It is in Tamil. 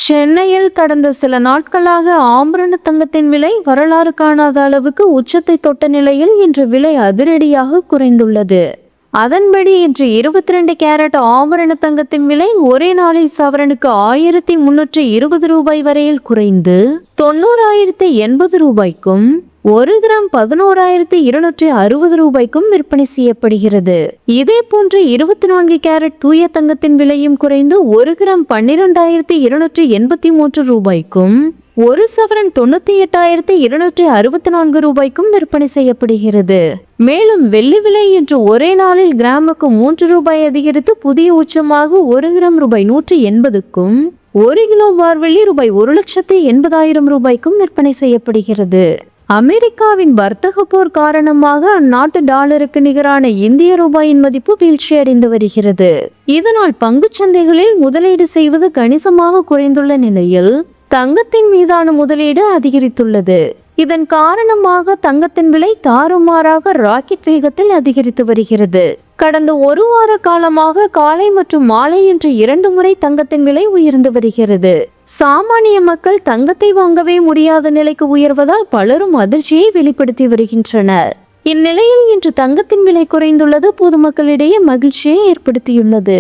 சென்னையில் கடந்த சில நாட்களாக ஆபரண தங்கத்தின் விலை வரலாறு காணாத அளவுக்கு உச்சத்தை தொட்ட நிலையில் இன்று விலை அதிரடியாக குறைந்துள்ளது. அதன்படி இன்று 22 கேரட் ஆபரண தங்கத்தின் விலை ஒரே நாளில் சவரனுக்கு 1320 ரூபாய் வரையில் குறைந்து 90,080 ரூபாய்க்கும் 1 கிராம் 11,260 ரூபாய்க்கும் விற்பனை செய்யப்படுகிறது. இதே போன்று 24 கேரட் தூய தங்கத்தின் விலையும் குறைந்து 1 கிராம் 12,283 ரூபாய்க்கும் 1 சவரன் 98,264 ரூபாய்க்கும் விற்பனை செய்யப்படுகிறது. மேலும் வெள்ளி விலை இன்று ஒரே நாளில் கிராமுக்கு 3 ரூபாய் அதிகரித்து புதிய உச்சமாக 1 கிராம் ரூபாய் 180க்கும் 1 கிலோ பார் வெள்ளி ரூபாய் 1,80,000 ரூபாய்க்கும் விற்பனை செய்யப்படுகிறது. அமெரிக்காவின் வர்த்தக போர் காரணமாக அந்நாட்டு டாலருக்கு நிகரான இந்திய ரூபாயின் மதிப்பு வீழ்ச்சியடைந்து வருகிறது. இதனால் பங்குச்சந்தைகளில் முதலீடு செய்வது கணிசமாக குறைந்துள்ள நிலையில் தங்கத்தின் மீதான முதலீடு அதிகரித்துள்ளது. இதன் காரணமாக தங்கத்தின் விலை தாறுமாறாக ராக்கெட் வேகத்தில் அதிகரித்து வருகிறது. கடந்த ஒரு வார காலமாக காலை மற்றும் மாலை என்று 2 முறை தங்கத்தின் விலை உயர்ந்து வருகிறது. சாமானிய மக்கள் தங்கத்தை வாங்கவே முடியாத நிலைக்கு உயர்வதால் பலரும் அதிர்ச்சியை வெளிப்படுத்தி வருகின்றனர். இந்நிலையில் இன்று தங்கத்தின் விலை குறைந்துள்ளது பொதுமக்களிடையே மகிழ்ச்சியை ஏற்படுத்தியுள்ளது.